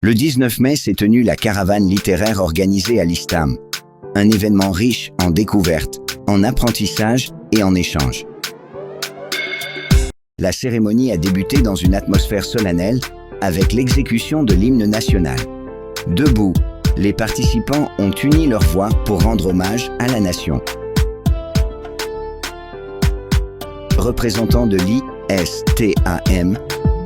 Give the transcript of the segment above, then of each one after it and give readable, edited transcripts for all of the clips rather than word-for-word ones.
Le 19 mai s'est tenue la caravane littéraire organisée à l'ISTAM, un événement riche en découvertes, en apprentissage et en échanges. La cérémonie a débuté dans une atmosphère solennelle avec l'exécution de l'hymne national. Debout, les participants ont uni leurs voix pour rendre hommage à la nation. Représentant de l'ISTAM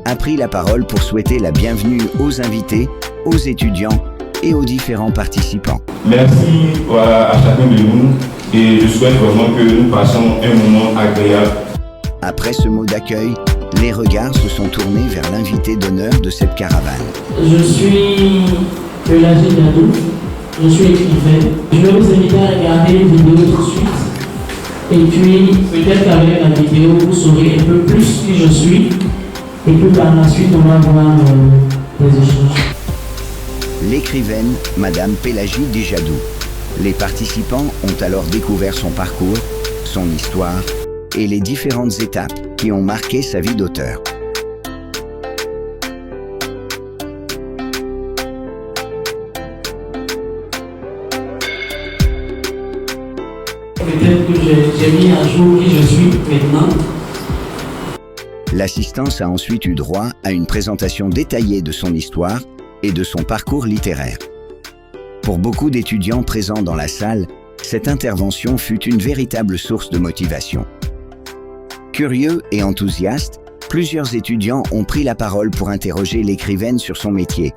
a pris la parole pour souhaiter la bienvenue aux invités, aux étudiants et aux différents participants. Merci à chacun de nous et je souhaite vraiment que nous passions un moment agréable. Après ce mot d'accueil, les regards se sont tournés vers l'invité d'honneur de cette caravane. Je suis Pélagie Jadou, je suis écrivain. Je vais vous inviter à regarder une vidéo tout de suite. Et puis, peut-être qu'avec la vidéo, vous saurez un peu plus qui je suis. Et puis par la suite, on va voir les échanges. L'écrivaine, Madame Pélagie Jadou. Les participants ont alors découvert son parcours, son histoire et les différentes étapes qui ont marqué sa vie d'auteur. Peut-être que j'ai mis à jour qui je suis maintenant. L'assistance a ensuite eu droit à une présentation détaillée de son histoire et de son parcours littéraire. Pour beaucoup d'étudiants présents dans la salle, cette intervention fut une véritable source de motivation. Curieux et enthousiastes, plusieurs étudiants ont pris la parole pour interroger l'écrivaine sur son métier.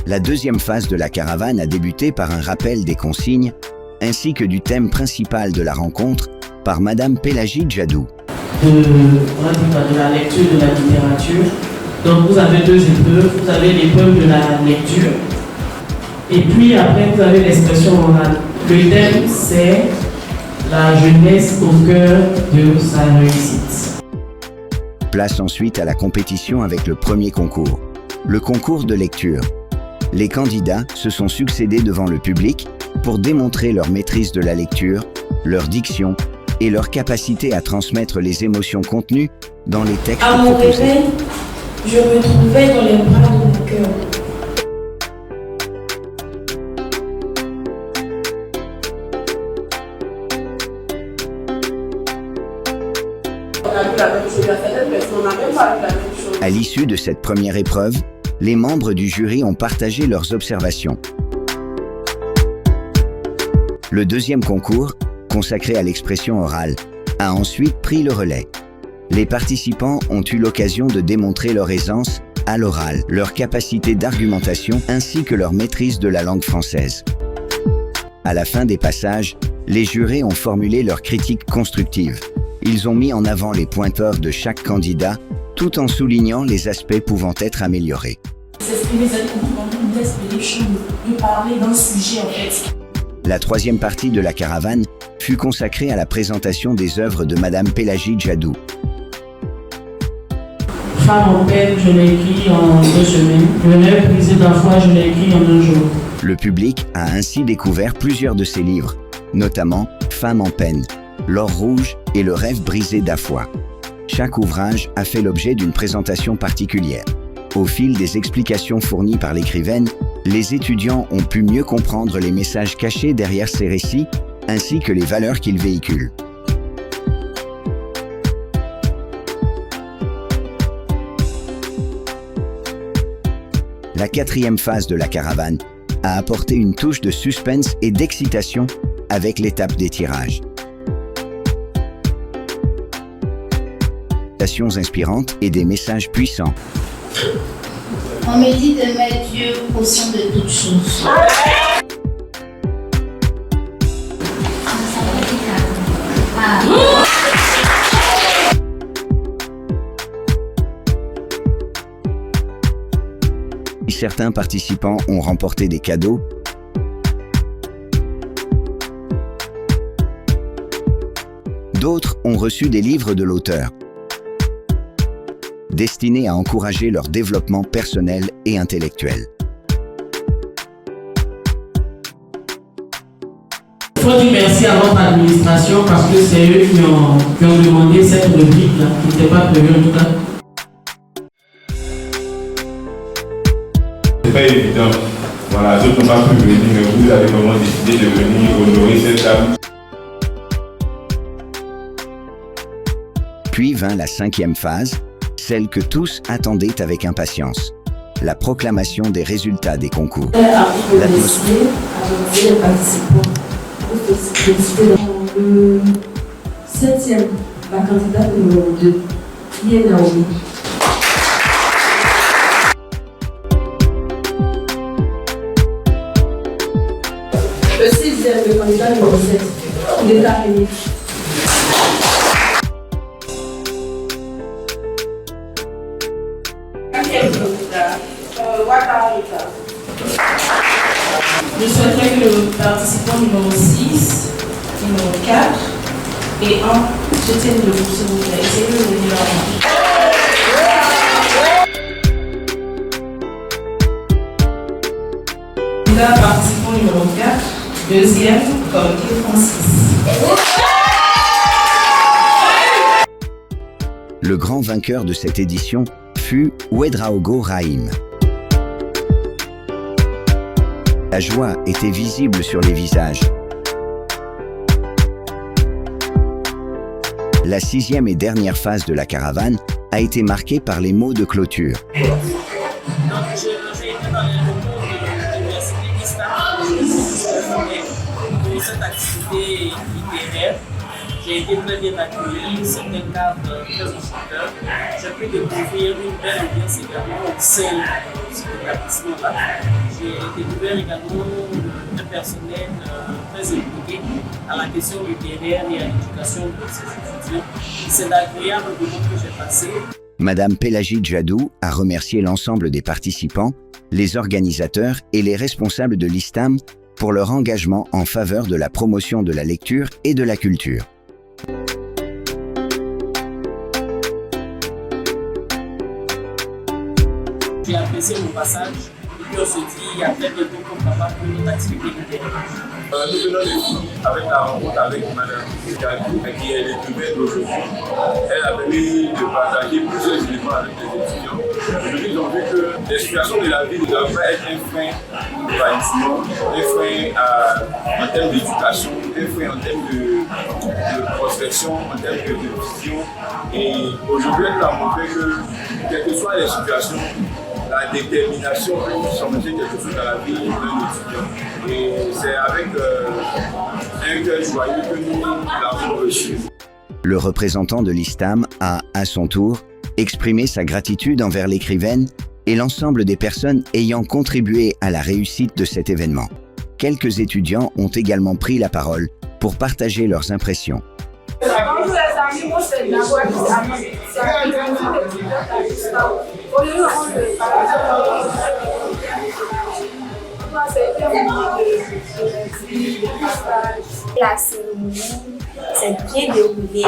La deuxième phase de la caravane a débuté par un rappel des consignes, ainsi que du thème principal de la rencontre par Madame Pélagie Jadou. De la lecture de la littérature. Donc vous avez deux épreuves. Vous avez l'épreuve de la lecture. Et puis après, vous avez l'expression orale. Le thème, c'est la jeunesse au cœur de sa réussite. Place ensuite à la compétition avec le premier concours, le concours de lecture. Les candidats se sont succédés devant le public pour démontrer leur maîtrise de la lecture, leur diction et leur capacité à transmettre les émotions contenues dans les textes proposés. À mon réveil, je me trouvais dans les bras de mon cœur. À l'issue de cette première épreuve, les membres du jury ont partagé leurs observations. Le deuxième concours, consacré à l'expression orale, a ensuite pris le relais. Les participants ont eu l'occasion de démontrer leur aisance à l'oral, leur capacité d'argumentation ainsi que leur maîtrise de la langue française. À la fin des passages, les jurés ont formulé leurs critiques constructives. Ils ont mis en avant les pointeurs de chaque candidat, tout en soulignant les aspects pouvant être améliorés. De parler d'un sujet en fait. La troisième partie de la caravane fut consacrée à la présentation des œuvres de Madame Pélagie Jadou. Femme en peine, je l'ai écrit en 2 semaines. Le rêve brisé d'un fois, je l'ai écrit en 1 jour. Le public a ainsi découvert plusieurs de ses livres, notamment Femme en peine, L'or rouge et Le rêve brisé d'Afoi. Chaque ouvrage a fait l'objet d'une présentation particulière. Au fil des explications fournies par l'écrivaine, les étudiants ont pu mieux comprendre les messages cachés derrière ces récits, ainsi que les valeurs qu'ils véhiculent. La quatrième phase de la caravane a apporté une touche de suspense et d'excitation avec l'étape des tirages. Citations inspirantes et des messages puissants. On me dit de mettre Dieu conscient de toutes choses. Certains participants ont remporté des cadeaux. D'autres ont reçu des livres de l'auteur, destinés à encourager leur développement personnel et intellectuel. Il faut dire merci à votre administration parce que c'est eux qui ont demandé cette rubrique-là, qui n'était pas prévue en tout cas. c'est pas évident. Voilà, d'autres n'ont pas pu venir, mais vous avez vraiment décidé de venir honorer cette dame. Puis vint la 5e phase, celle que tous attendaient avec impatience, la proclamation des résultats des concours. L'atmosphère. Les participants. Le 7e, la candidate numéro 2, qui est Naomi. Le 6e, le candidat numéro 7, il est arrivé. Je souhaiterais que le participant numéro 6, numéro 4 et 1 se tiennent debout, s'il vous plaît. Essayez de venir en là. Participant numéro 4, deuxième, comité Francis. Le grand vainqueur de cette édition fut Ouedraogo Rahim. La joie était visible sur les visages. La 6e et dernière phase de la caravane a été marquée par les mots de clôture. Donc, j'ai été dans les locaux de l'université ISTAM pour cette activité littéraire. J'ai été très bien accueilli, c'est un cadre très enchanteur. J'ai pu découvrir une belle ambiance également au sein de cet établissement-là. J'ai découvert également un personnel très impliqué à la question littéraire et à l'éducation de ces étudiants. C'est l'agréable moment que j'ai passé. Madame Pélagie Djadou a remercié l'ensemble des participants, les organisateurs et les responsables de l'ISTAM pour leur engagement en faveur de la promotion de la lecture et de la culture. J'ai apprécié mon passage et puis on se dit à très bientôt pour avoir une autre activité littéraire. Nous venons de finir avec la rencontre avec Madame Djadou, qui est l'écrivaine d'aujourd'hui. Elle a venu de partager plusieurs éléments avec les étudiants. Aujourd'hui, ils ont vu que les situations de la vie ne doivent pas être un frein d'épanouissement, un frein en termes d'éducation, un frein en termes de prospection, en termes de vision. Et aujourd'hui, elle nous a montré que, quelles que soient les situations, la détermination pour changer quelque chose dans la vie d'un étudiant. Et c'est avec un cœur joyeux que nous l'avons reçu. Le représentant de l'ISTAM a, à son tour, exprimé sa gratitude envers l'écrivaine et l'ensemble des personnes ayant contribué à la réussite de cet événement. Quelques étudiants ont également pris la parole pour partager leurs impressions. Bonjour les amis, moi c'est Nagoua qui La cérémonie s'est bien déroulée.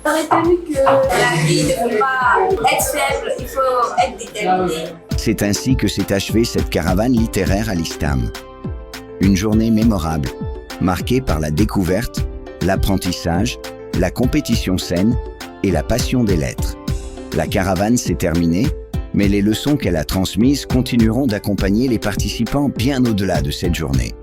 On a retenu que la vie ne peut pas être faible, il faut être déterminé. C'est ainsi que s'est achevée cette caravane littéraire à l'ISTAM. Une journée mémorable, marquée par la découverte, l'apprentissage, la compétition saine et la passion des lettres. La caravane s'est terminée, mais les leçons qu'elle a transmises continueront d'accompagner les participants bien au-delà de cette journée.